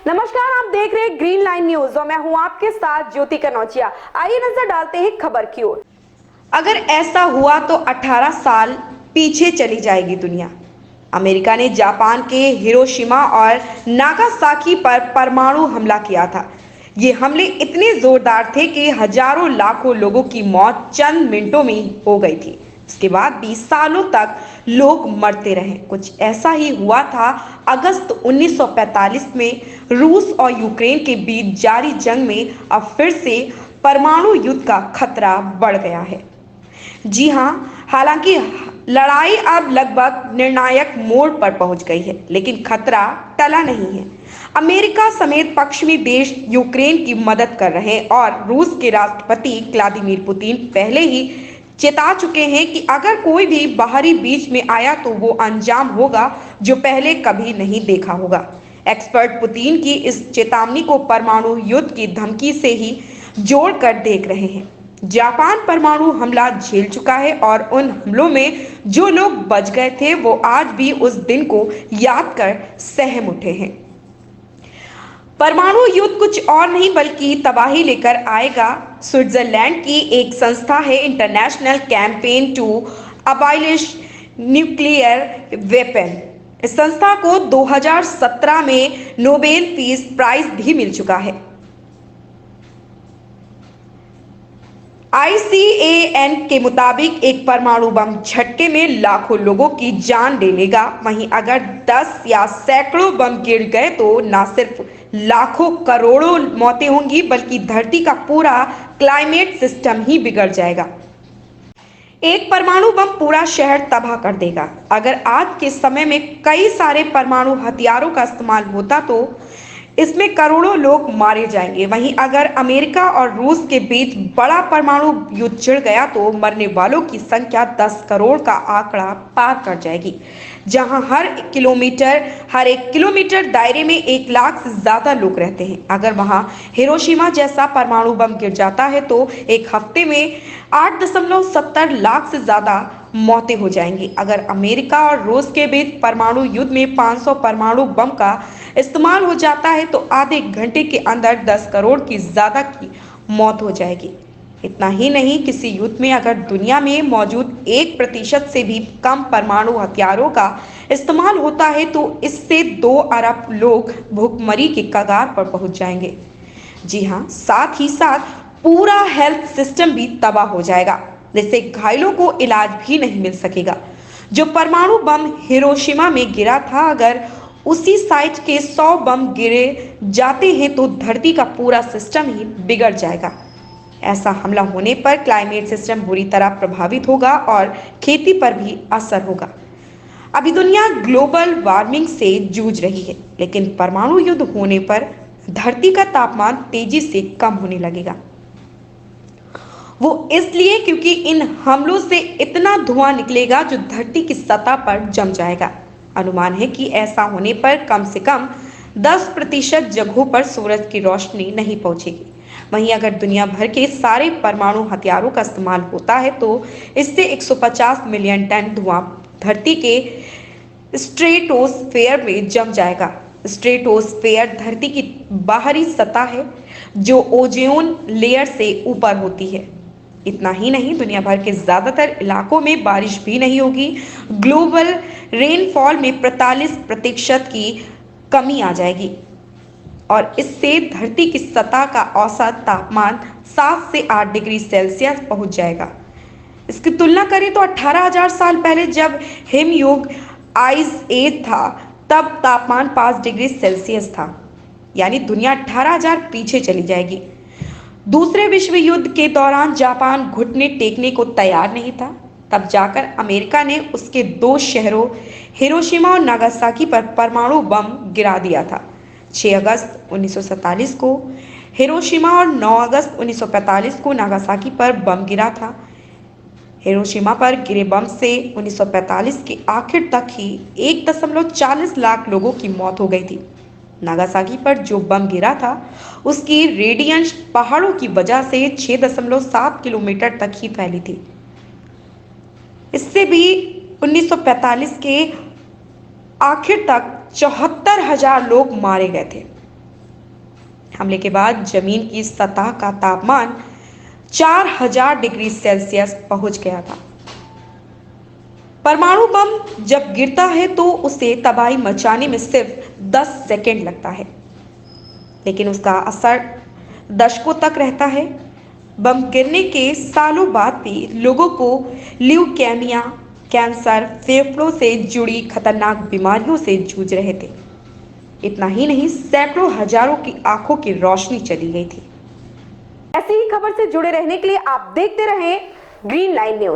नमस्कार, आप देख रहे हैं ग्रीन लाइन न्यूज और मैं हूं आपके साथ ज्योति कनौजिया। आइए नजर डालते हैं खबर की ओर। अगर ऐसा हुआ तो 18 साल पीछे चली जाएगी दुनिया। अमेरिका ने जापान के हिरोशिमा और नागासाकी पर परमाणु हमला किया था। ये हमले इतने जोरदार थे कि हजारों लाखों लोगों की मौत चंद मिनटों में ही हो गई थी। उसके बाद 20 सालों तक लोग मरते रहे। कुछ ऐसा ही हुआ था अगस्त 1945 में। रूस और यूक्रेन के बीच जारी जंग में अब फिर से परमाणु युद्ध का खतरा बढ़ गया है। जी हां, हालांकि लड़ाई अब लगभग निर्णायक मोड़ पर पहुंच गई है, लेकिन खतरा टला नहीं है। अमेरिका समेत पश्चिमी देश यूक्रेन की मदद कर रहे हैं और रूस के राष्ट्रपति व्लादिमीर पुतिन पहले ही चेता चुके हैं कि अगर कोई भी बाहरी बीच में आया तो वो अंजाम होगा जो पहले कभी नहीं देखा होगा। एक्सपर्ट पुतिन की इस चेतावनी को परमाणु युद्ध की धमकी से ही जोड़कर देख रहे हैं। जापान परमाणु हमला झेल चुका है और उन हमलों में जो लोग बच गए थे वो आज भी उस दिन को याद कर सहम उठे हैं। परमाणु युद्ध कुछ और नहीं बल्कि तबाही लेकर आएगा। स्विट्जरलैंड की एक संस्था है International Campaign to Abolish Nuclear Weapon. इस संस्था को 2017 में नोबेल पीस प्राइज भी मिल चुका है। ICAN के मुताबिक एक परमाणु बम झटके में लाखों लोगों की जान ले लेगा। वहीं अगर 10 या सैकड़ों बम गिर गए तो न सिर्फ लाखों करोड़ों मौतें होंगी बल्कि धरती का पूरा क्लाइमेट सिस्टम ही बिगड़ जाएगा। एक परमाणु बम पूरा शहर तबाह कर देगा। अगर आज के समय में कई सारे परमाणु हथियारों का इस्तेमाल होता तो इसमें करोड़ों लोग मारे जाएंगे। वहीं अगर अमेरिका और रूस के बीच बड़ा परमाणु युद्ध छिड़ गया तो मरने वालों की संख्या 10 करोड़ का आंकड़ा पार कर जाएगी। जहां हर एक किलोमीटर दायरे में 1 लाख से ज्यादा लोग रहते हैं। अगर वहां हिरोशिमा जैसा परमाणु बम गिर जाता है तो एक हफ्ते में 8.70 लाख से ज्यादा मौतें हो जाएंगी। अगर अमेरिका और रूस के बीच परमाणु युद्ध में 500 परमाणु बम का इस्तेमाल हो जाता है तो आधे घंटे के अंदर 10 करोड़ की ज्यादा की मौत हो जाएगी। इतना ही नहीं, किसी युद्ध में अगर दुनिया में मौजूद 1% से भी कम परमाणु हथियारों का इस्तेमाल होता है तो इससे 2 अरब लोग भूखमरी के कगार पर पहुंच जाएंगे। जी हाँ, साथ ही साथ पूरा हेल्थ सिस्टम भी तबाह हो जाएगा, जिससे घायलों को इलाज भी नहीं मिल सकेगा। जो परमाणु बम हिरोशिमा में गिरा था, अगर उसी साइट के 100 बम गिरे जाते हैं तो धरती का पूरा सिस्टम ही बिगड़ जाएगा। ऐसा हमला होने पर क्लाइमेट सिस्टम बुरी तरह प्रभावित होगा और खेती पर भी असर होगा। अभी दुनिया ग्लोबल वार्मिंग से जूझ रही है, लेकिन परमाणु युद्ध होने पर धरती का तापमान तेजी से कम होने लगेगा। वो इसलिए क्योंकि इन हमलों से इतना धुआं निकलेगा जो धरती की सतह पर जम जाएगा। अनुमान है कि ऐसा होने पर कम से कम 10% जगहों पर सूरज की रोशनी नहीं पहुंचेगी। वहीं अगर दुनिया भर के सारे परमाणु हथियारों का इस्तेमाल होता है तो इससे 150 मिलियन टन धुआं धरती के स्ट्रेटोस्फेयर में जम जाएगा। स्ट्रेटोस्फेयर धरती की बाहरी सतह है जो ओजोन लेयर से ऊपर होती है। इतना ही नहीं, दुनिया भर के ज्यादातर इलाकों में बारिश भी नहीं होगी। ग्लोबल रेनफॉल में 45% की कमी आ जाएगी और इससे धरती की सतह का औसत तापमान 7 से 8 डिग्री सेल्सियस पहुंच जाएगा। इसकी तुलना करें तो 18,000 साल पहले जब हिमयुग आइस एज था तब तापमान 5 डिग्री सेल्सियस था, यानी दुनिया 18,000 पीछे चली जाएगी। दूसरे विश्व युद्ध के दौरान जापान घुटने टेकने को तैयार नहीं था। तब जाकर अमेरिका ने उसके 2 शहरों हिरोशिमा और नागासाकी पर परमाणु बम गिरा दिया था। 6 अगस्त 1947 को हिरोशिमा और 9 अगस्त 1945 को नागासाकी पर बम गिरा था। हिरोशिमा पर गिरे बम से 1945 के आखिर तक ही 1.40 लाख लोगों की मौत हो गई थी। नागासाकी पर जो बम गिरा था उसकी रेडियंस पहाड़ों की वजह से 6.7 किलोमीटर तक ही फैली थी। इससे भी 1945 के आखिर तक 74,000 लोग मारे गए थे। हमले के बाद जमीन की सतह का तापमान 4000 डिग्री सेल्सियस पहुंच गया था। परमाणु बम जब गिरता है तो उसे तबाही मचाने में सिर्फ 10 सेकेंड लगता है, लेकिन उसका असर दशकों तक रहता है। बम गिरने के सालों बाद भी लोगों को ल्यूकेमिया, कैंसर, फेफड़ों से जुड़ी खतरनाक बीमारियों से जूझ रहे थे। इतना ही नहीं, सैकड़ों हजारों की आंखों की रोशनी चली गई थी। ऐसी ही खबर से जुड़े रहने के लिए आप देखते रहें ग्रीन लाइन न्यूज।